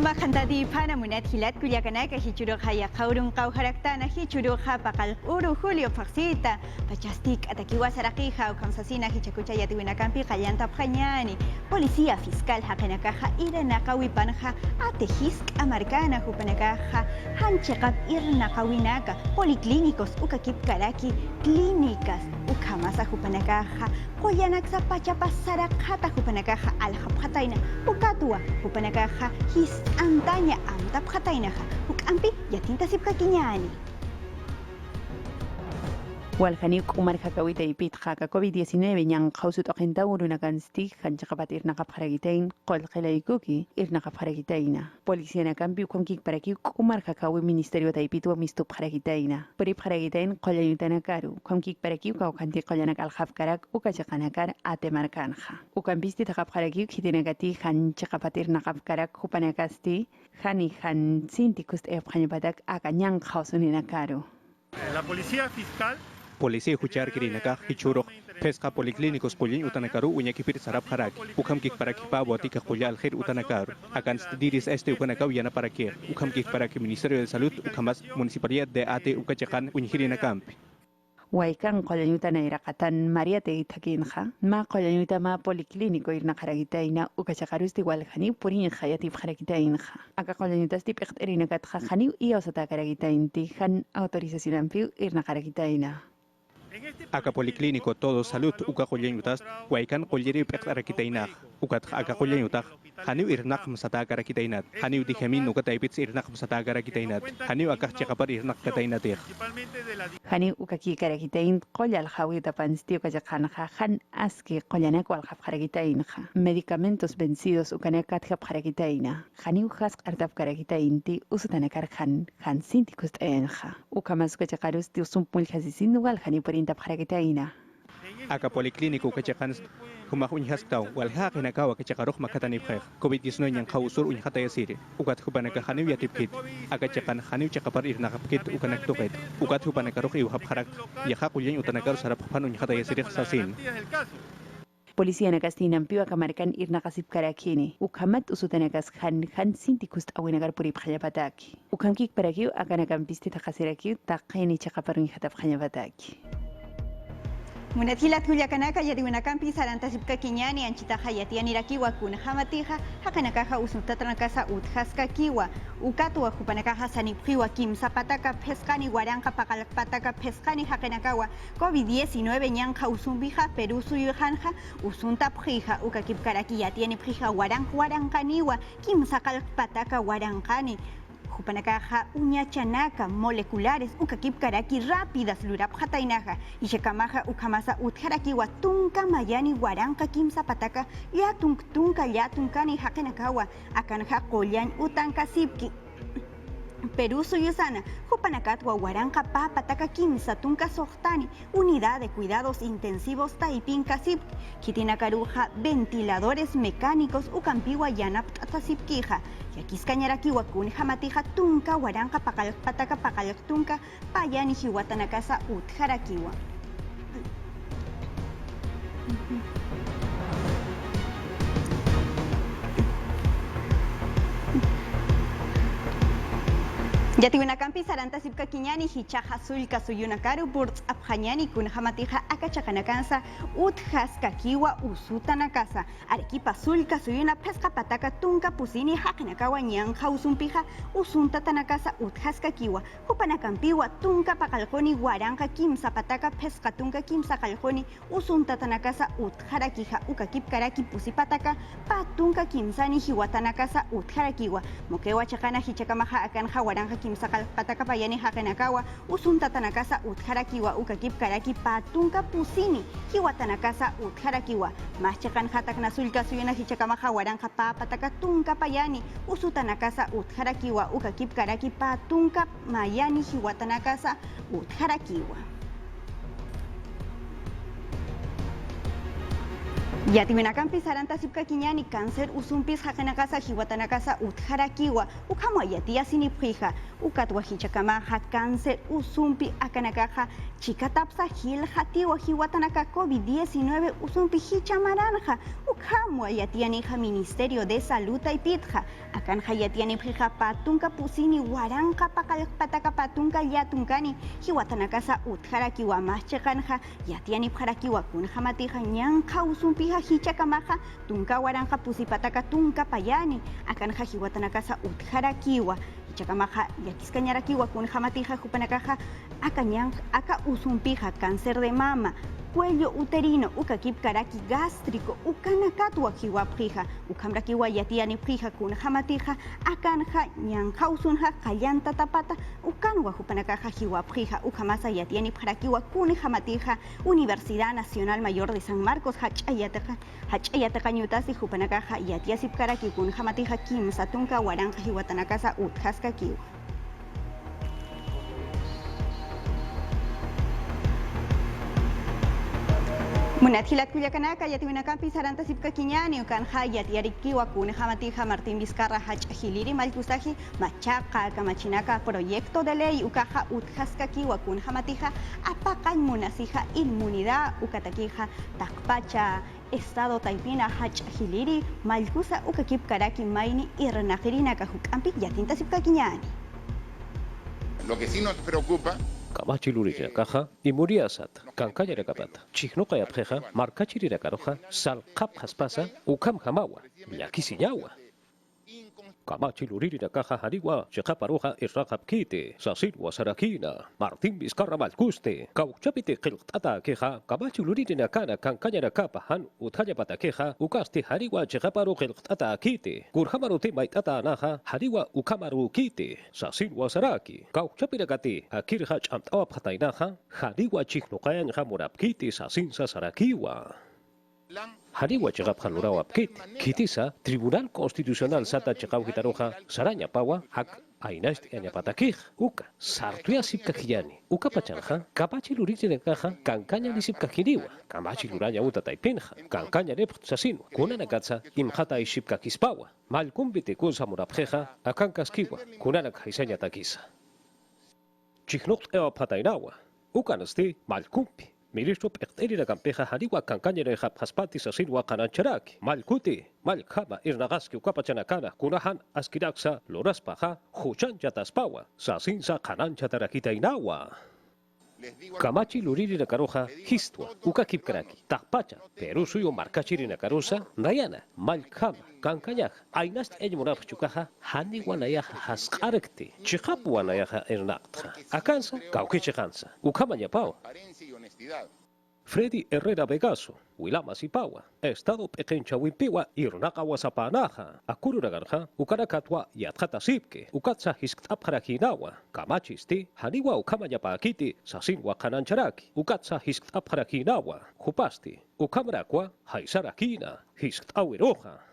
Suma kantadi pana munat hilat kuliakanaka hichuro haya kaurun kau haraktana hichuro pakal uru Julio Faxita pachastik atakiwa sarakija ukamsasina hichakucha yatiwinakampi kallanta pjañani policía fiscal hakanakaja iranakawi panja atejisk amarkana hupanakaja hanchekap irnakawinaka policlínicos ukakip karaki clínicas ukamasa hupanakaja koyanaksa pachapasarakjata hupanakaja aljapjataina ukatua hupanakaja his antaña amtap jatainaja ukampi yatinta sipkakiñani. Walhanik Umar Hakawita y Pit Haka COVID-19 yang kausut okinta urunakan stik hanchakapat irnakap haragitain kol kelaikuki irnakap haragitaina. Polisia na kampi ukamkik paraki Umar Hakawi Ministerio Taipitwa mistup haragitaina. Perip haragitain kolayutana karu ukamkik paraki ukaukanti kolanak alhafkarak ukachakanakar atemarkanja. Ukampisti takap haragi hitinagati hanchakapat irnakap karak hupanakasti hani han sintikust ephanyapatak akanyang kausunina karu. La policía fiscal Policía Huchar Kirinaka, Hichurok, Pesca Policlínicos Pulin Utanakaru, Uñakipir Sarap Harak, Ukamkik para Kipa, Botica Julial Her Utanakaru, Akans Diris Ukanakau Yana para Kier, Ukamkik para que Ministerio de Salud, Ukamas Municipalidad de Ate Ukachakan, Unhirinakamp. Waikan kolanyuta na irakatan Maria Teitakinja, ma kolanyuta ma policlínico irna karagitaina, ukachakarusti walhani, purin hayatif karagitainja. Aka kolanyuta stip erinakat hajani, y osata karagitainti, han autorización ampiu irna karagitaina. Aka Policlínico Todo Salud, Uka Kolyanyutas, Waikan Kolyeri Pektarakitainach, Ukat Aka Kolyanyutach, Haniu Irnak Masatakarakitainat, Haniu Dijamin Ukataipits Irnak Masatakarakitainat, Haniu Akach Chakapar Irnak Katainatir. Hani ukaki karagitain kolyal hawi tapanstiu kajakanja han aski kolyanak walhaf karagitainja. Medicamentos vencidos ukanakat hap karagitaina. Hani ujas artap karagitainti usutanakar han sintikust enja. Ukamas kajakarus tiusum mulhasisin wal hani perintap karagitaina. Aka Policlínico Ukachakan Humah Unhaskau, Walhak in Akawa Kachakarok Makatanipre, COVID-19 yang Kausur Unhataya City, Ukat Hubanaka Hanu Yatipkit, Akachakan Hanu Chakapar Irnakapkit Ukanak Tuket, Ukat Hubanakarok Uhabharak, Yahakuyan Utanakar Sarapan Unhataya City Sasin. Polisia na kastinam piwa kamarkan irnakasip karakini. Ukamat usutanakas han sintikust awinagar puri pkhayapataki. Ukamkik parakiu akanakam pisti takasirakiu taqini chakaparun hatap khayapataki. Munathilat Kuliakanaka yadiwinakampi saranta sipkakiñani anchita hayatian irakiwa kun hamatija hakanakaja usuntatranakasa uthaska kiwa ukatua hupanakaja sanipjiwa kim zapataka peskani guaranka pakalpataka peskani hakanakawa COVID-19 ñanja usumbija Perú suyujanja usunta pjija ukakipkaraki yatiani pjija guarankaniwa kim sakalpataka guarankani Jupanakaja, uñachanaka, moleculares, ukakip karaki rápidas, lurap jatainaja, y shekamaja, ukamasa, utjaraki, watunka, mayani, guaranka, kimsa, pataka, yatunka, yatunkani, hakenakawa, akanja, kolyan, utanka, sipki. Perú suyusana, Jupanacatwa, Guaranca, Pataka, Kimsa, Tunca, Sohtani, Unidad de Cuidados Intensivos, Taipinca, Sip, Kitinakaruja, Ventiladores Mecánicos, Ucampiwa, Yanap, Tasipkija, Yakiscañarakiwa, Kun, Jamatija, Tunca, Guaranca, Pataka, Tunca, Payani, Hiwatanakasa, Utjarakiwa. Yatiwinakampi saranta sipkakiñani hichaja sulka suyunakaru burts abjañani kun hamatija akachakanakansa utjaskakiwa usutanakasa arequipa sulka suyuna pesca pataka tunka pusini hakanakawa ñanja usumpija usunta tanakasa utjaskakiwa hupanakampiwa tunka pakalkoni guaranka kimsa pataka pesca tunka kimsa kalkoni usunta tanakasa utjarakija ukakip karaki pusipataka patunka kimsani hiwatanakasa utjarakiwa mokewa chakana hichakamaja akanja guaranja kimsakal pataka payani hakanakawa usunta tanakasa utjarakiwa ukakip karaki patunka pusini hiwatanakasa utjarakiwa maschakan hatakna sulka suyuna hichakamaja guaranja pataka tunka payani usutanakasa utjarakiwa ukakip karaki patunka mayani hiwatanakasa utjarakiwa. Yatiwinakampi saranta sipkakiñani cáncer usumpis hakanakasa hiwatanakasa utjarakiwa ukhamwa yatia sinipjija ukatwa hichakamaja cáncer usumpi akanakaja chikatapsa hil hatiwa hiwatanaka COVID-19 usumpi hichamaranja ukamwa yatianija Ministerio de Salud taipitja akanja yatiani prija patunka pusini waranka pataka patunka yatunkani hiwatanakasa utjaraki wamachekanja yatiani prarakiwa kunja matija ñanja usumpija hichakamaja tunka waranja pusipataka tunka payani akanja hiwatanakasa utjarakiwa Chakamaja yakiskañarakiwa kunja matija jupanakaja aka usumpija cáncer de mama cuello uterino ukakip karaki gástrico ukanakatwa hiwaprija ukamrakiwa yatiani prija kunja matija akanja ñanja usunja kallanta tapata ukanwa jupanakaja hiwaprija ukamasa yatiani prarakiwa kunja matija Universidad Nacional Mayor de San Marcos hachayataja ñutasi jupanakaja yatiasip karaki kunja matija kimsa tunka waranja hiwatanakasa utjaska kiwa Munathilat Culiacanaka, Yatiwinakampi, Saranta Sipkaquiñani, Ukanja, Yatiarikiwa, Kunja Matija, Martín Vizcarra, Hachajiliri, Malkusaji, Machaca, Kamachinaka, Proyecto de Ley, Ukaja, Utjaskakiwa, Kunja Matija, Apacay Munasija, Inmunidad, Ukataquija, Takpacha, Estado Taipina, Hachajiliri, Malkusa, Ukakip Karaki, Maini, y Renajirina, Kajukampi, Yatinta Sipkaquiñani. Lo que sí nos preocupa Kamachilurija kaja y muriasat kankaya kapata chiknoka yapjeja markachirira karoja sal kap haspasa ukam hamawa yakisiñawa Kamachilurira kaja hariwa chekaparoja irraqapkite sasilwa sarakina Martín Vizcarra Malkuste kauchapite qilqtata keja Kamachilurira kana kankaya kapahan uthayapata keja ukaste hariwa chekaparo qilqtata kite kurhamarote maitata naja hariwa ukamaru kite sasilwa saraki kauchapira kate akirja chamtawa patainaja hariwa chiknokayan jamurapkite sasinsa sarakiwa Hariwa chegap haluraw apkit, kitisa Tribunal Constitucional sata chegau gitaroja saraña pawa hak ainast añapatakij, uka sartuya sipkakiyani, uka pachanja, kapachi lurite caja, kankaña lisipkakiriwa, kamachi luraña uta taipinja, kankaña rep sasinwa, kuna nakatsa imjata ishipkakispawa, malkumbite kun samurapjeja, akankaskiwa, kuna nakhaisaña takisa. Chiknokt ewa patainawa, uka nasti malkumpi. Ministro Pecterira Campeja Hariwa Cancaña Haspati Sasilwa Canancharaki, Malkuti, Malkama Irnagaski Ukapachanakana, Kunahan Askiraxa, Loraspaja, Huchan Yataspawa, Sasinsa Canancha Tarakita Inawa. Kamachi Luriri Nakaroja, Histua, Ukakipkraki, Takpacha, Perú suyo Marcachiri Nakarosa, Nayana, Malkama, Cancañaj, Ainast Eñmonaf Chukaja, Haniwanayaja Haskarkti, Chihapuanayaja Ernakta, Akansa, Kaukichekansa, Ukamanyapao. Freddy Herrera Vegaso, Wilama Sipawa, Estado Pequencha Wimpiwa, Irnaka Wasapanaja, Akururagarja, Ukarakatwa, Yatkata Sipke, Ukatsa Hisktapharajinawa, Kamachisti, Haniwa Ukamayapakiti, Sasinwa Kanancharaki, Ukatsa Hisktapharajinawa, Jupasti, Ukamrakwa, Haisarakina, Hisktawiroja.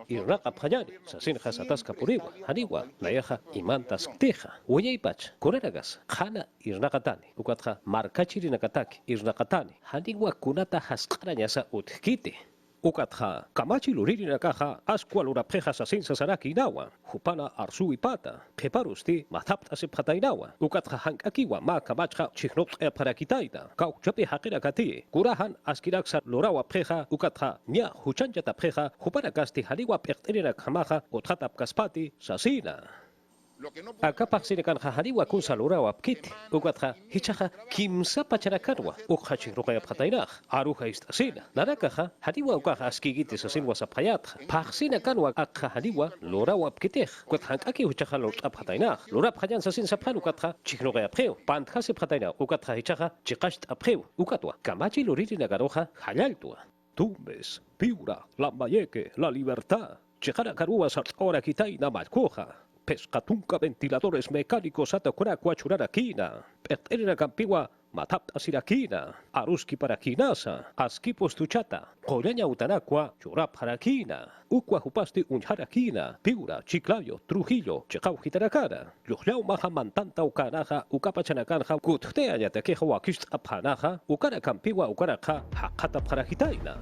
Irnaka Payani, Sasin Hasataska Puriwa, Haniwa, Nayaja, Imantas Teja, Uyeipach, Koreragas, Hana Irnakatani, Ukatja, Markachiri Nakataki, Irnakatani, Haniwa Kunata Haskaranyasa Utkiti. Ukatja, Kamachi Luriri Nakaja, Asqualura Preja Sasin Sasaraki Nawa, Jupana Arsu Ipata, Keparusti, Matapta Sepatainawa, Ukatja Hankakiwa, Ma Kamacha, Chiknot Parakitaina, Kauchape Hakira Kati, Kurahan Askiraksa Lorawa Preja, Ukatja, Nya, Huchanjata Preja, Jupanakasti Haliwa Pecterina Kamaja, Otratap Kaspati, Sasina. Akapaxine Hariwa Kunsalura Wapkit, Ukatja, Hichaja, Kimsa Pacharakarwa, Ukhachi Rokaya Patainach, Aruja Istasina, Narakaja, Hariwa Ukaha Skigiti Sasin was a Payat, Paxina Kanwa Akha Hariwa, Lora Wapkitech, Kuthankaki Uchaha Lorta Patainach, Lora Payan Sasin Sapan Ukatja, Chiknoga Preu, Panthase Pataina, Ukatja Hichaja, Chikasht Apreu, Ukatwa, Kamachi Luriti Nagaroja, Halaltua, Tumbes, Piura, Lambayeque, La Libertad, Chikara Karua Sartora Kitaina Malcoja. Pescatunca ventiladores mecánicos atacura cuachuraraquina, Peterina Campiwa, Matapta Siraquina, Aruski Paraquinasa, Askipos Tuchata, Coreña Utanacua, Churap Haraquina, Uqua Jupasti Unjaraquina, Piura, Chiclayo, Trujillo, Checau Gitaracara, Yujlau Mahamantanta Ukanaja, Ukapachanacanja, Kutea Yatequeja Wakist Apanaja, Ukara Campiwa Ukaraja, Hakata Paragitaina.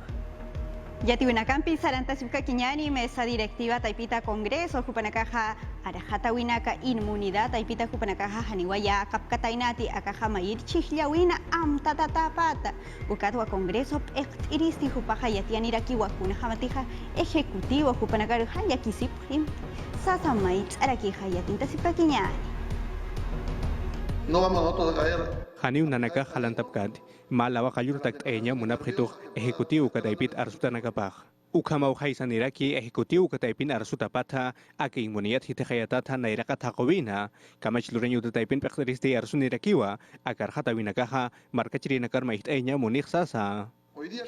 Yatiwinakampi Saranta Sibkakiñani, mesa directiva Taipita Congreso, Jupanakaja Arajatawinaka Inmunidad, Taipita Jupanakaja Haniwaya, Kapkatainati, Akaja Mayir Chihlawina, Am Tatatapata, Ukatwa Congreso, Iristi Jupaja Yatian Irakiwa, Kunajamatija, Ejecutivo, Jupanakaru Hayakisiprim, Sasa Maitz Arakija Yatinta Sibkakiñani. No vamos nosotros a caer. Haniu nanaka halantapkad, malawa kayur takt enya munapjito ejecutivo kataipit arsuta nakapaj. Ukamau haisan iraki ejecutivo kataipin arsuta patha, ake inmunidad hitejayatata nairaka takowina, kamach lureño tataipin pekteristi arsun irakiwa, akarjata winakaja, markachiri nakar mait enya munich sasa.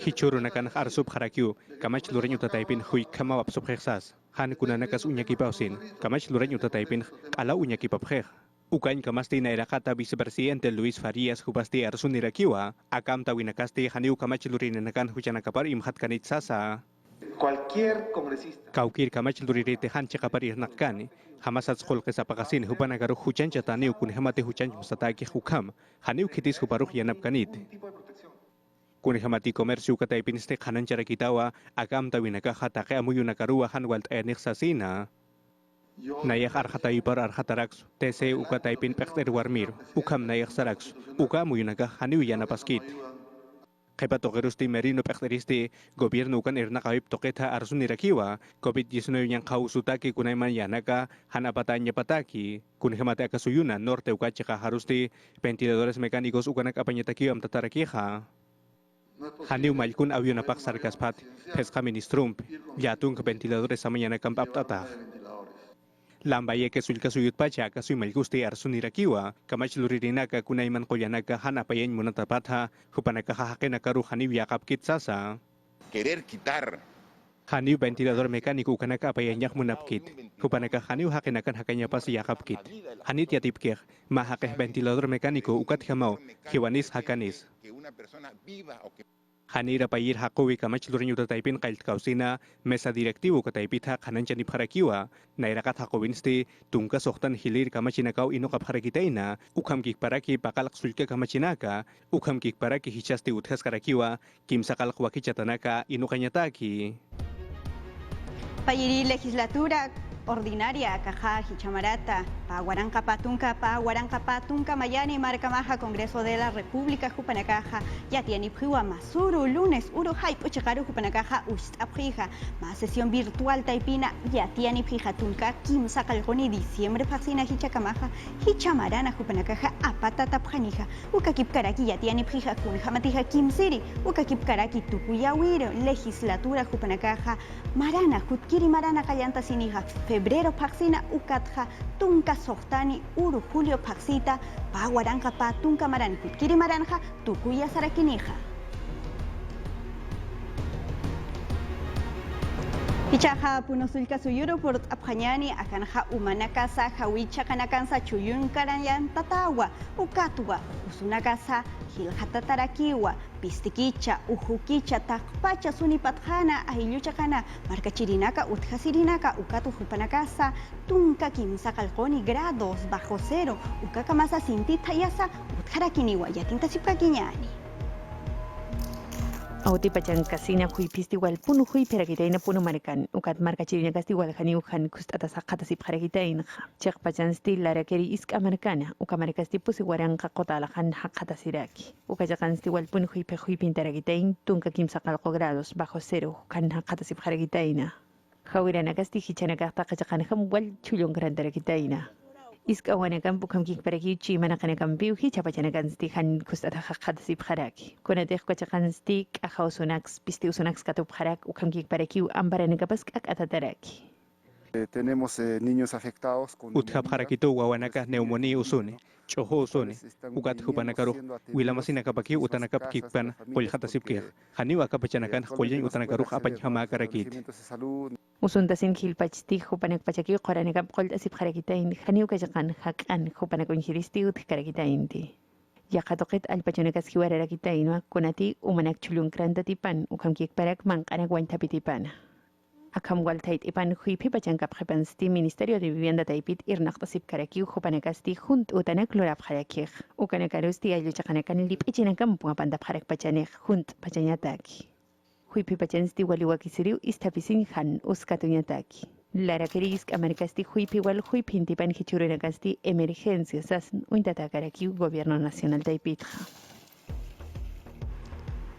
Hichuru nakan arsub harakiu, kamach lureño tataipin hui kama wapsubjeksas. Han kunanakas uñakipausin, kamach lureño tataipin ala uñakipapjej. Ukain kamasti na irakata vicepresidente Luis Farias hubasti arsun irakiwa, akam tawinakasti haniu kamachilurinakan huchanakapar imhat kanitsasa. Cualquier congresista. Kaukir kamachilurite hanche kapar irnakani, hamasat skolke sapakasin hupanagaru huchancha taniu kun hamate huchanch masataki hukam, haniu kitis huparuh yanapkanit. Kun hamati komersiu kataipiniste hananchara kitawa, akam tawinakaha take amuyunakarua hanwalt enixasina. Nayak arhatayipar arhatarax, tese ukataipin pekter warmir, ukam nayak sarax, ukamu yunaga haniu yanapaskit. Kepatogerusti merino pekteristi, gobierno ukan ernakaip toketa arsun irakiwa, COVID-19 yang kausutaki kunaiman yanaka, hanapatanya pataki, kunhemate akasuyuna norte ukacheka harusti, ventiladores mecánicos ukanak apanyatakiam tatarakiha. Haniu malkun awyunapak sarkaspat, pesca ministrump, yatung ke ventiladores samanyana kampap tatah. Lambaye que sulka suyut pacha ka suy malgusti arsun irakiwa kamach luririna ka kunayman koyanaka hanapayen munatapatha hupanaka hahakena karu haniw yakap kitsasa Querer quitar haniw ventilador mecánico kanaka apayanyak munapkit hupanaka haniw hakenakan hakanya pas yakap kit hanit yatipkeh mahakeh ventilador mecánico ukat hamau hiwanis hakanis que una persona viva o que Hanira payir hakowi kamach lurinyo tataipin kailt kausina mesa directivo kataipita kananchani parakiwa nairakat hakowinsti tungka sohtan hilir kamachinakaw inokap harakitaina ukam kikparaki pakalak sulka kamachinaka ukam kikparaki hichasti utkas karakiwa kimsakalak wakichatanaka inokanyataki. Payiri legislatura ordinaria caja hichamarata pa Huaranca Patunca Mayani Marcamaja Congreso de la República Jupanakaja ya tiene priwa masuru lunes uruhai puchakaru Jupanakaja ustaprija más sesión virtual taipina ya tiene prija tunca kim sakalgoni diciembre pasina hichakamaja hichamarana Jupanakaja apata tapjanija ukakip karaki ya tiene prija kun jamatija kim siri ukakip karaki tukuyawiro legislatura Jupanakaja marana kutkiri marana kayanta sinija febrero paxina ukatja tunka sohtani uru julio paxita pa Huaranca pa tunka maran kutkiri maranja tukuya sarakinija. Hichaja punosulka suyuro por apjañani akanja umanakasa hawicha kanakansa chuyun karayan tatawa ukatwa usunakasa hilhatatarakiwa pistikicha ujukicha takpacha sunipatjana ahilluchakana markachirinaka utkasirinaka ukatu hupanakasa tunka kimsakalqoni grados bajo cero ukakamasa sintitayasa utkarakiniwa yatinta sipkakiñani. Auti pachan kasina hui pisti wal punu hui perakitaina punu marikan ukat marka chirina kasti wal khani ukhan kustata sakata sip harakitaina chek pachan stil lara keri isk americana ukamarikasti pusi Huaranca qotala khan hakata siraki ukajakan sti wal punu hui pe hui pintarakitain tunka kimsa qalqo grados bajo cero khan hakata sip harakitaina khawirana kasti hichana kaqta qajakan kham wal chulon grandarakitaina iska wanakan bukam kikparaki chi manakanakan piu hichapachanakan sti han kustata hakata sip haraki kunateh kachakan sti ahausunax pisti usunax katup harak ukam kikparaki ambaranakapas akatataraki. Tenemos niños afectados con Uthap harakito wawanaka neumonía usune choho usune ukat hupanakaru wilamasina kapaki utanakap kikpan polhatasipkir haniwa kapachanakan qollin utanakaru apachhama karakit Usuntasin hilpachti hupanak pachaki qoranakap qol asip harakitain haniu kajakan hakan hupanakun hiristi ut karakitain Yaqatoqit alpachonakas hiwararakitain kunati umanak chulun krantatipan ukam kikparak manqanak wantapitipan Akam waltait ipan hui pipachan kapjepansti Ministerio de Vivienda taipit irnaqtasip karaki hupanakasti junt utanak lorap harakij ukanakarusti ayluchaqanakan lip ichinakan punga pandap harak pachanej junt pachanyataki huipi pachansti waliwakisiriu istapisin han uskatuñataki. Lara Keris Americasti huipi wal huipi intipan hichurinakasti emergencia sasn uintatakarakiu Gobierno Nacional Taipitja.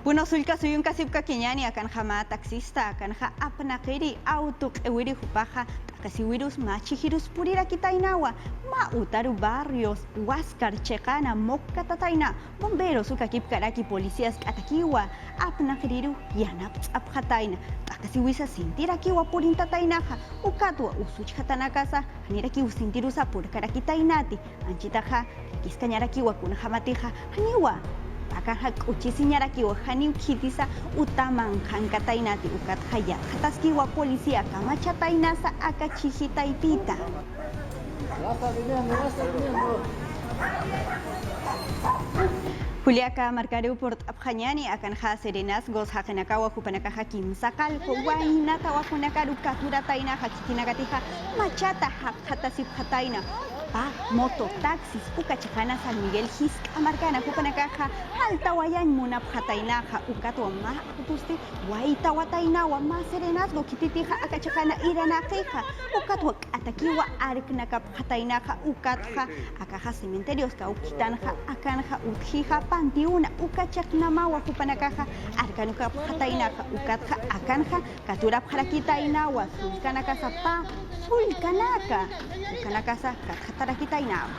Puno sulka suyun kasipka kinyani akan hama taksista akan ha apnakiri autuk ewiri hupaha kasi virus machihirus purira kitainawa ma utaru barrios huáscar chekana mokka tataina bomberos ukakip karaki policías atakiwa apnakiriru yanap apkhataina kasi wisa sintira kiwa purin tatainaha ukatwa usuch hatanakasa hanira ki usintiru sapur karakitainati anchitaha kiskanyara kiwa kuna hamatiha haniwa akan uchisinyara kiwa hani ukitisa utaman hankatainati ukat haya hataskiwa policía kamachatainasa akachihitaipita Juliaka markariu port abhanyani akan ha serenas gos hakenakawa kupanaka hakim sakal kuwaina tawa kunakaru katura taina hakikinagatiha machata hatasip hataina pa moto taxis ukachakana San Miguel Hisk amarkana kupanakaha halta wayan munap hatainaha ukatwa ma utusti waita watainawa ma serenas go kititiha akachakana iranakeha ukatwa atakiwa arknakap hatainaha ukatha akaha cementerios ka ukitanha akanha uthiha pantiuna ukachaknamawa kupanakaha arkanuka hatainaha ukatha akanha katura harakitainawa sulkanaka sapa sulkanaka ukanakasa tarakitainawa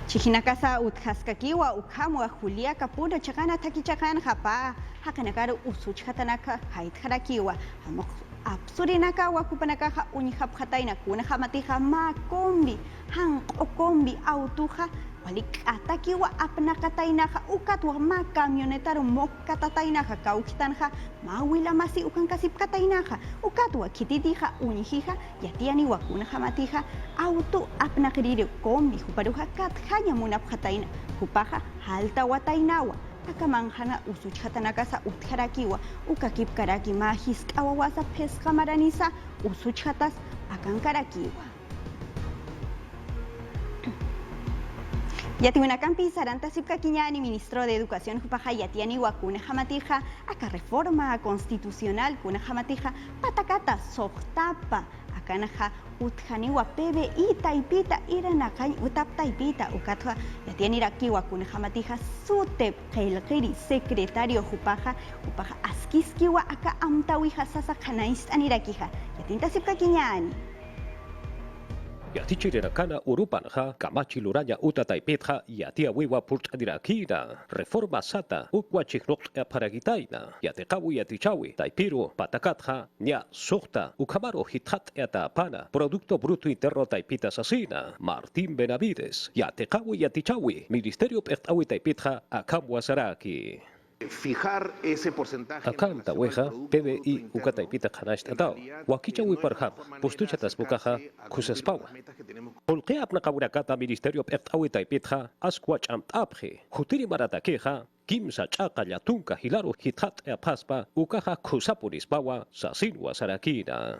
Chihinakasa uthaskakiwa ukhamwa Julia Kapuro chakana takichakan hapa hakanakaru usuch hatanaka haitharakiwa hamok absurinaka wakupanaka unihap hataina kuna hamatiha makombi hang okombi autuha walik atakiwa apnakatainaha ukatwa ma camionetaru mokkatatainaha kaukitanha mawila masi ukan kasip katainaha ukatwa kititiha unihiha yatiani wakuna hamatiha auto apnakiriri kombi huparuha kathanya munap hataina hupaha halta watainawa akamanghana usuch hatanaka sa utharakiwa ukakip karaki mahis awawasa pesca maranisa usuch hatas akan karakiwa Yatiwinakampi Saranta Sipka Kiñani, ministro de Educación Jupaja Yatiani Wakuna Hamatija, aka reforma constitucional Kuna Hamatija, Patakata Sohtapa, Akanaja Uthaniwa PBI Taipita, Iranakay Utap Taipita, Ukatwa Yatiani Raki Wakuna Hamatija, Sutep Kelkiri, secretario Jupaja, Jupaja Askiskiwa, Aka Amtawiha Sasa Kanais Anirakija, Yatinta Sipka Kiñani. Yatichirakana urupanha kamachi luranya uta taipetha yatia wiwa purt adirakina reforma sata ukwachiknok paragitaina yatekawu yatichawi taipiro patakatha nya sokta ukamaro hithat eta pana producto bruto interno taipita sasina Martín Benavides yatekawu yatichawi ministerio pektawi taipetha akamwa saraki fijar ese porcentaje akanta weja PBI ukataipita khanashtatao wakicha wiparhap postuchatas bukaha kusaspawa polqe apna qawrakata ministerio p'tawi taipitha askwach amtaphe khutiri maratakeja kimsa chaqalla tunka hilaro hithat apaspa ukaha khusapurispawa sasinwa sarakina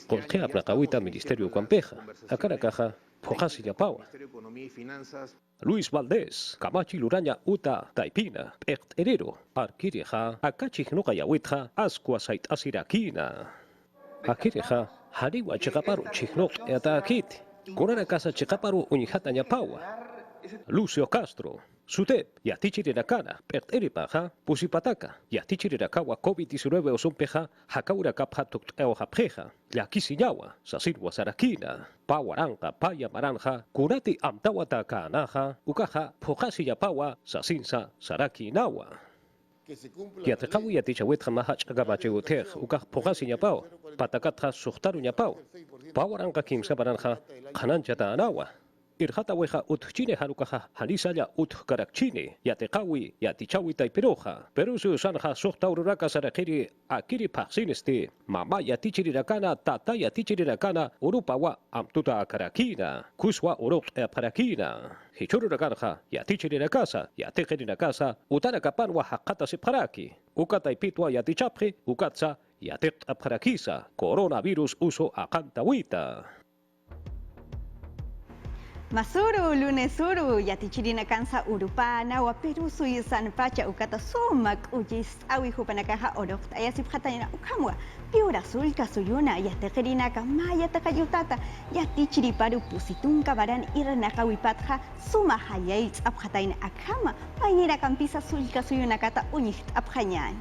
polqe apna qawita ministerio kampeja akarakaja Fojasi Yapawa. Luis Valdés, Camachi Luraña Uta Taipina, Pect Herero, Arquireja, Akachig Nokayawitja, Asqua Sait Asirakina. Akireja, Hariwa Chicaparu Chignok Eatakit, Corana Casa Chicaparu Unihata Yapawa. Lucio Castro, Sutep, Yatichirakana, Pect Eripaja, Pusipataka, Yatichirakawa COVID-19 Osumpeja, Hakaura Kaphatuk Eohapjeja, Yakisiyawa, Sasinwa Sarakina, Pawaranka, Paya Maranja, Kurati Amtawata Kanaja, Ukaja, Fojasi Yapawa, Sasinsa, Sarakinawa. Yatekawi Yatichawetja Mahach Agabachewutej, Ukaj Fojasi Yapao, Patakatja Suhtaru Yapao, Pawaranka Kimsa Baranja, Hananchata Anawa. Irhata weja utchine harukaja hanisaya utkarakchine yatekawi yatichawi taipiroja pero su sanja sokta ururaka sarakiri akiri paksinesti mama yatichirakana tata yatichirakana urupawa amtuta akarakina kuswa uruk parakina hichururakanja yatichirakasa yatekirinakasa utarakapanwa hakata siparaki ukataipitwa yatichapje ukatsa yatek aparakisa coronavirus uso akantawita Masuru, lunesuru, yatichirina kansa urupana, wa Peru suisan pacha ukata sumak ujis awi hupanakaha orok ayasip hatayna ukamwa, piura sulka suyuna, yatekerina kamaya takayutata, yatichiri paru pusitun kabaran iranaka wipatha, suma hayaits abhatayna akama, painira kampisa sulka suyuna kata unyit abhanyan.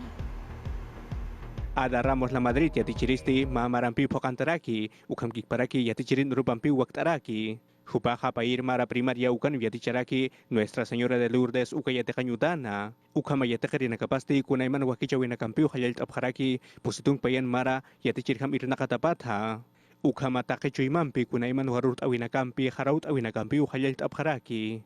Ada Ramos la Madrid yatichiristi mamarampi pokantaraki, ukamkik paraki yatichirin rupampi waktaraki. Jupaja pair mara primaria ukan yaticharaki Nuestra Señora de Lourdes ukayate kanyutana. Ukama yatekerina kapasti kunaiman wakichawina kampiu hayalt abharaki pusitung payan mara yatichirham irnakatapatha. Ukama takechuimampi kunaiman warurt awina kampi haraut awina kampiu hayalt abharaki.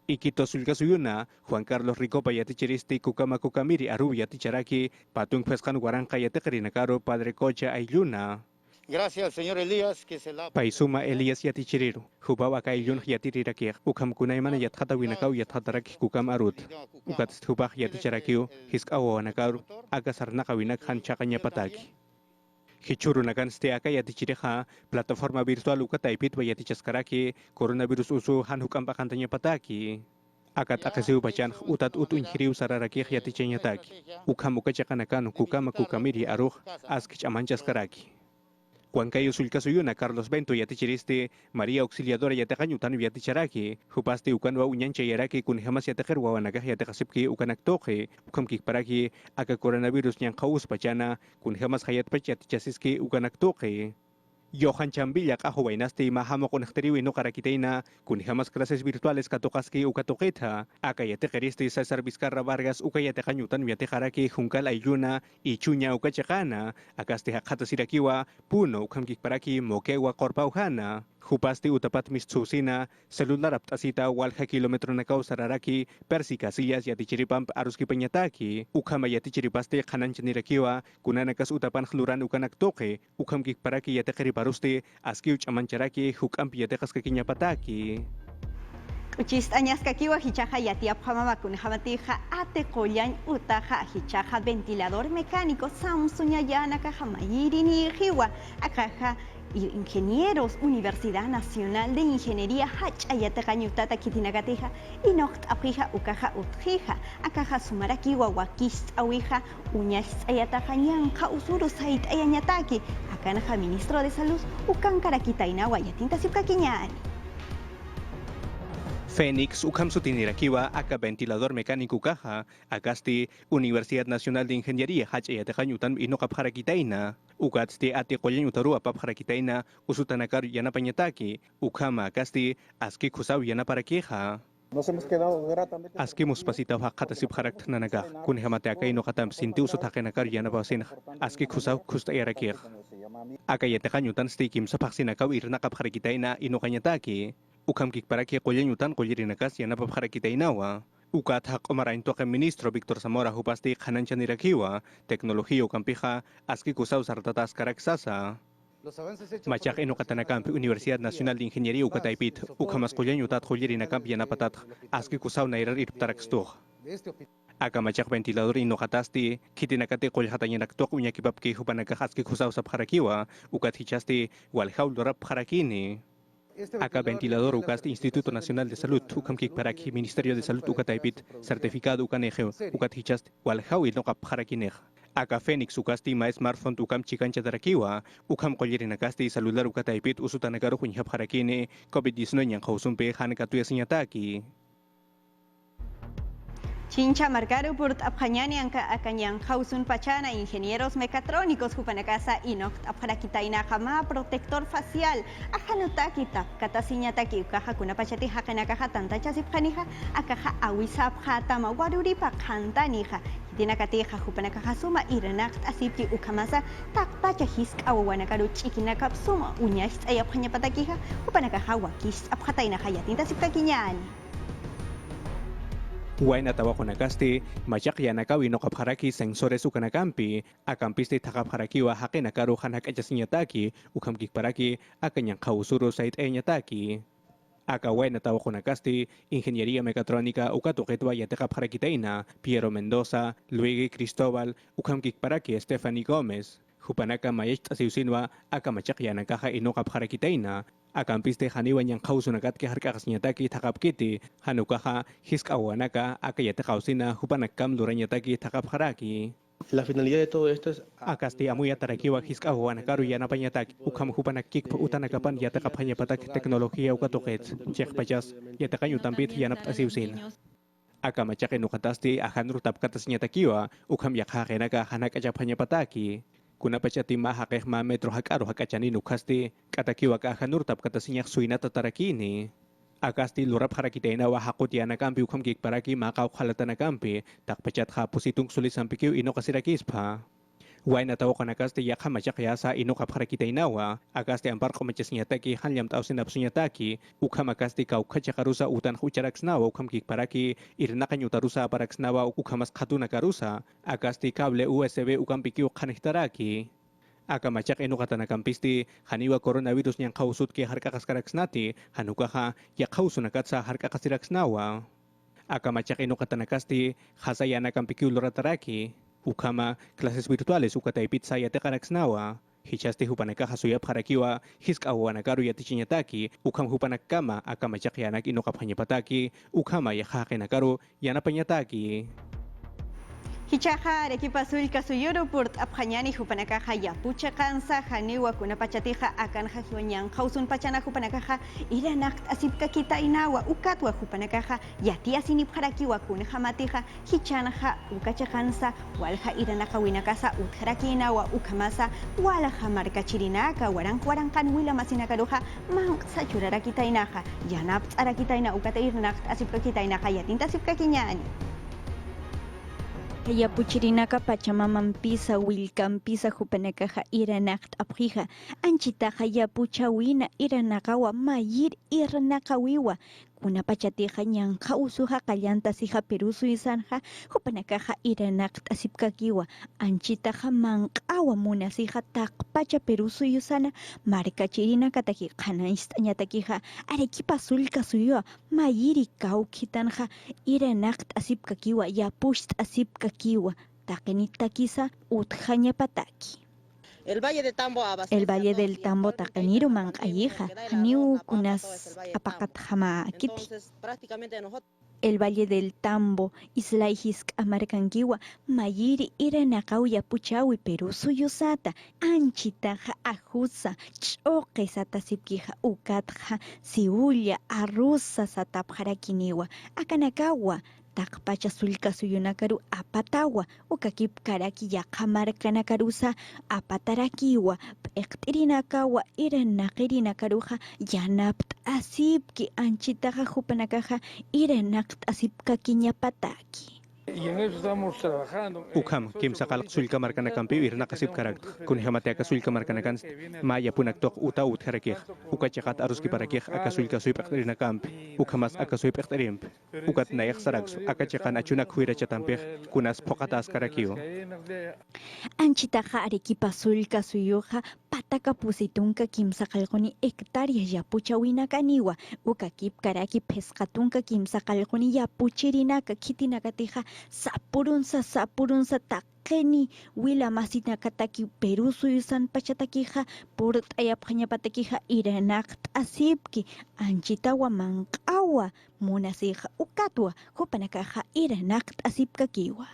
Ikito sulkasuyuna Juan Carlos Ricopa yatichiristi kukama kukamiri aru yaticharaki patung peskan waranka yatekerina karo Padre Cocha Aylluna. Gracias al señor Elías que se la... Paisuma Elías yatichiriru, hubawa kailun yatirirakir, ukam kunaimana yathata winakaw yathatarak kukam arut. Ukat hubak yaticharaki, hisk awanakaru, agasarnaka winak hanchakanya pataki. Hichuru nakan steaka yatichiriha, plataforma virtual ukataipit wa yatichaskaraki, coronavirus usu hanhukam pakantanya pataki. Akat akasiu bacan utat utun hiriu sararaki yatichanyataki. Ukam ukachakanakan kukama kukamiri aruh, askich amanchaskaraki. Huancayo sulkasuyuna Carlos Bento yatichiristi María Auxiliadora yatakanyutan yaticharaki hupasti ukanwa unyancha yaraki kun jamas yatakerwa wanagah yatakasipki ukanaktoke ukamkik paraki aka coronavirus nyang kaus pachana kun jamas hayat pach yatichasiski ukanaktoke. Johan Chambilla kaho wainasti mahamo konekteriwi no karakiteina kun jamas clases virtuales katokaski ukatoketa aka yatekeristi César Vizcarra Vargas ukayatekanyutan yatekaraki junkal ayuna ichunya ukachakana akasti hakata sirakiwa puno ukamkik paraki mokewa korpauhana hupasti utapat mistsusina celular aptasita walha kilometro nakau sararaki persi casillas yatichiripamp aruski penyataki ukama yatichiripasti kananchanirakiwa kunanakas utapan hluran ukanaktoke ukamkik paraki yatekeriparusti askiuch amancharaki hukampi yatekas kakinyapataki. Uchist añasca kiwa hichaja yatiap hamamacun jamatija ate koyan utaja hichaja ventilador mecánico Samsung yanaka jamayiri ni hiwa akaja ingenieros Universidad Nacional de Ingeniería hach ayataqañutata kitinagateja inocht aprija ukaja utjija akaja sumarakiwa wakist awija uñas ayatajañanqa usuru sait ayañataki akanaja ministro de salud ukankarakitainawa yatinta sipkakiñani. Fénix ukam sutinirakiwa aka ventilador mecánico kaha akasti Universidad Nacional de Ingeniería hachayataqañutan inokapharakitaina ukatsti ati qollanyutaru apapharakitaina usutanakar yanapanyataki ukama akasti aski kusaw yanaparakiha. Nos hemos quedado gratamente. Aski muspasitaw hakata sipharak nanaka kun hamate akai no katam sinti usutakenakar yanapasin aski kusaw kustayarakih. Akayataqañutan stikim sapaksinakaw irnakapharakitaina inokanyataki. Ukamkik paraki qollanyutan qollirinakas yanapapharakitainawa. Ukat hak omaraintoke ministro Víctor Zamora hupasti kananchanirakiwa teknología ukampija aski kusaw sartatas karaksasa. Machak enokatanakampi Universidad Nacional de Ingeniería ukataipit ukamas qollanyutat qollirinakamp yanapatat aski kusaw nairar irptarakstuh. Aka machak ventilador inokatasti kitinakate qollhatañanaktok uñakipapki hupanakaj aski kusaw sapharakiwa ukat hichasti walhaul dorap pharakini. Aka ventilador ukast Instituto Nacional de Salud ukamkik paraki Ministerio de Salud ukataipit certificado ukanejeo ukat hichast walhawi nokap harakinej. Aka Fénix ukasti ma smartphone ukam chikancha darakiwa ukam qollerinakasti celular ukataipit usutanagaru hunjap harakine COVID-19 yang kausumpe hanakatuyasiñataki. Chincha marcaru por abjañani akanyang hausun pachana ingenieros mecatrónicos hupanakasa inokt abharakitaina jama protector facial ajanutaki tap katasiñataki ukaja kuna pachati hakanakaja tantacha sipjanija akaja awisap hatama waruri pakhantanija hitinakatija hupanakaja suma iranakt asipki ukamasa takpacha hisk awawanakaru chikinakap suma uñash ayabjañapatakija hupanakaja wakis abhataina hayatinta sipkakiñani. Waina tabajo nakasti, machak yanakawi no kapharaki sensores ukanakampi, akampisti takaparakiwa hakinakaru hanak ajasinyataki, ukamkik paraki, akanyang kausuru sait enyataki. Aka waina tabajo nakasti, Ingeniería Mecatrónica ukatuketwa yatekapharakitaina, Piero Mendoza, Luigi Cristóbal, ukamkik paraki Stephanie Gómez. hupanaka mayech asiusinwa akamachak yanakaja inoqap harakitaina akampiste haniwan yang kausunakat ke harkakas nyataki takapkiti hanukaja hiskawanaka akayate kausina hupanakam duranyataki takap haraki. La finalidad de todo esto es Akasti amuya tarakiwa hiskawanakaru yanapanyataki ukam hupanakik utanakapan yatakaphanyapatak teknologia ukatoket chekpachas yatakanyutampit yanap asiusin. Akamachake nukatasti ahanru tapkatas nyatakiwa ukam yakhakenaka hanak ajapanyapataki. Kuna pachati mahakeh ma metro hakaru hakachani nukasti katakiwa ka ahanru tapkatas nyak suinata tarakini. Akasti lurap harakitaina wa hakut yanakampi ukam kikparaki makaw halatanakampi takpachat hapusitung sulisampikiw ino kasirakispa. Wai natawa kanakasti yakha machak yasa ino kapharakitainawa akasti ampar komachas nyataki hanyam tau sinapsu nyataki ukam akasti kau kachakarusa utan hucharaksnawa ukam kikparaki irnakan yutarusa aparaksnawa ukamas khatuna karusa akasti kable USB ukam pikiw kanihtaraki. Akamachak ino katanakampisti haniwa coronavirus nyang kausut ke harkakaskaraksnati hanukaha yakhausunakat sa harkakasiraksnawa. Akamachak ino katanakasti hasayana kampikiw lorataraki. Ukama clases virtuales ukataipit saya tekaraksnawa hichaste hupanaka hasuyap harakiwa hiskawanakaru yatichinyataki ukam hupanakama akamachak yanak inokapanyapataki ukama yahakenakaru yanapanyataki. Hichaja Arequipa Sulca Suyuro Port Abjañani Jupanakaja Yapucha Kansa Janiwa Kunapachatija Akan Jajuañan Jausun Pachana Jupanakaja Iranak Asipka Kita Inawa Ukatwa Jupanakaja Yatia Sinip Harakiwa Kunjamatija Hichanaja Ukacha Kansa Walja Iranaka Winakasa Utjaraki Inawa Ukamasa Walja Marca Chirinaka Warankan Wila Masinakaruja Man Sachurara Kita Inaja Yanap Arakita Ina Ukata Iranak Asipka Kita Inaja Yatinta Asipka Kiñani. Yapuchirinaka Pachamampisa Wilcampisa Jupanakaja Iranakt Abjija Anchitaja Yapuchawina Iranakawa Mayir Iranakawiwa Kuna Pachatija Ñanja Usuja Kallanta Sija Perusu Isanja Jupanakaja Iranakt Asipkakiwa Anchitaja Mankawa Munasija Takpacha Perusu Yusana Marca Chirina Kataki Kanaist Añatakija Arequipa Sulca Suyo Mayiri Kaukitanja Iranakt Asipkakiwa Yapusht Asipkakiwa Takenita Kisa Utjaña Pataki. El Valle del Tambo Takaniro Mankayija, Haniu Kunas Apakathama Kiti. El Valle del Tambo, Islaihisk Amarkangiwa, Mayiri Iranakauya Puchawi Peru Suyusata, Anchitaja Ajusa, Choque Satasipkija Ukatja, Siulia, Arrusa Satapjarakiniwa, Akanakawa. Takpacha Sulca Suyunakaru Apatawa, Ukakip Karaki Yakamarkanakarusa, Apatarakiwa, Pektirinakawa, Iranakirinacaruja, Yanapt Asipki, Anchitaja Jupanakaja, Iranakt Asipka Kiñapataki. y en eso estamos trabajando. Ukam kim sakal sulka markanakampi irna kasip karak kun hamatea sulka markanakan maya punaktok uta utharakih ukachakat aruski parakih akasulka suip irnakamp ukamas akasuip irimp ukat nayak saraks akachakan achunak huira chatampih kunas pokatas karakio Anchitaja Arequipa Sulca Suyuja Pataka Pusitunka Kim Sakalkoni hectáreas Yapuchawina Kaniwa Ukakip Karaki Pescatunka Kim Sakalkoni Yapuchirinaka Kitinakatija Sapurunsa takeni Wila Masina Kataki Peru Suyusan Pachatakija Port Ayapjañapatakija Iranakt Asipki Anchitawa Mankawa Munasija Ukatwa Jupanakaja Iranakt Asipkakiwa.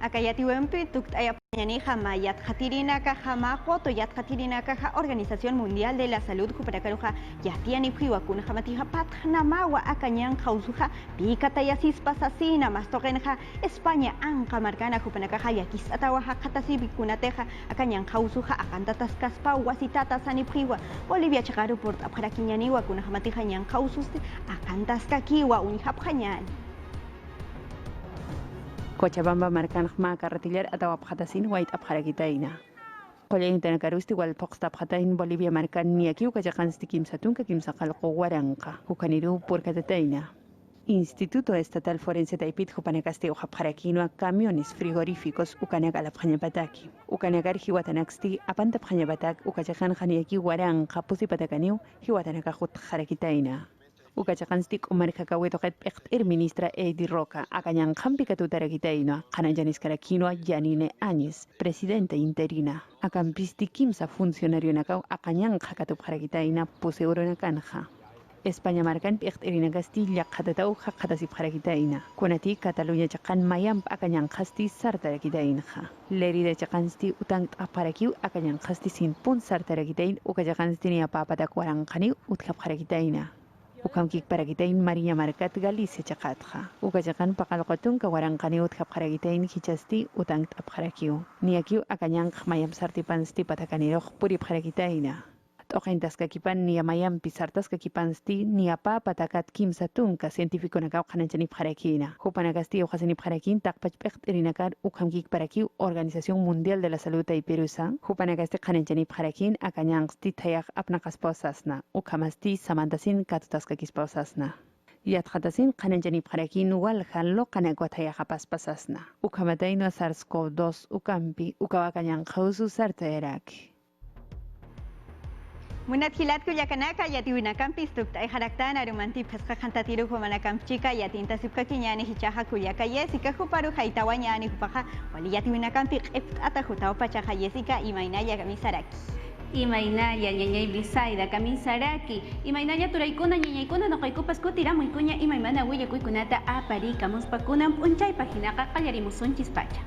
Akayatiwempi tuktayapñanija mayat jatirinaka jamajoto yat jatirinaka Organización Mundial de la Salud Jupanakaruja yatiani jiwakuna jamatija patnamawa akañan jausuja pikatayasis pasasina mastokenja España anka marcana Jupanakaja yakis atawaja jatasibicunateja akañan jausuja akantatascaspa wasitata sanipjiwa Bolivia chagaru por apjaraquiñaniwa kuna jamatija ñan jaususte akantaskakiwa unijapjañan. Cochabamba marcan ma carretiller atawa pjatasin white abjarakitaina. Qollain tanakarusti wal poqsta pjatain Bolivia marcan ni aquí ukachakansti kimsatunka kimsaqalqo waranqa hukaniru purkatataina. Instituto Estatal Forense Taipit Jupanacasti Ojapjarakino camiones frigoríficos ukanak alapjañapataki. Ukanakar hiwatanaksti apanta pjañapatak ukachakan janiaki waranqa pusipatakaniu hiwatanaka jutjarakitaina. Ukachaqanstik umarkakawetoqet peqtir ministra Edi Roca, akañan qampikatutaragitaino, qananjaniscarakinoa Yanine Áñez, presidenta interina. Akampisti kimsa funcionario nakau akañan qhakatupqaragitaina puseuronakanja. España marcan peqtirina Castilla qatatau qhaqatasipqaragitaina. Kunati Cataluña chaqan mayamp akañan qasti sartaragitainja. Lerida chaqansti utang aparakiu akañan qasti sin pun sartaragitain ukachaqanstini apapatakuaranqani utkapqaragitaina. Ukamkik paragitain María Marcat Galicia chaqatja. Ukachaqan paqalqotun kawaranqani utkapqaragitain hichasti utang apqarakiu. Niakiu akañan mayam sartipansti patakaniroq puripqaragitaina. Toqintaskakipan ni amayam pisartaskakipansti ni apa patakat kimsa tunka científico nakau qananchani pqarakina. Hupanakasti uqasani pqarakin taqpach peqtirinakar ukamkik parakiu Organización Mundial de la Salud ay Perusa. Hupanakasti qananchani pqarakin akañanqsti tayaq apnaqaspawsasna. Ukamasti samantasin katutaskakispawsasna. Yatqatasin qananchani pqarakin walhanlo qanakwa tayaq apaspasasna. Ukamataino SARS-CoV-2 ukampi ukawakañan qawsu sartaeraki. Munathilat kuyakanaka yatiwinakan pistupta iharaktan arumanti pesqa qantatiru humanakan chika yatinta sipka kiñani hichaja kuyaka yesika huparu haitawañani hupaja wali yatiwinakan piq'ift atajutaw pachaja yesika imaynaya kamisaraki. Imaynaya ñañay Bisaida kamisaraki. Imaynaya turaykuna ñañaykuna noqaykupas kutiramuykuña imaymana willakuykunata aparikamuspakunan p'unchaypa hinaqa qallarimusunchis pacha.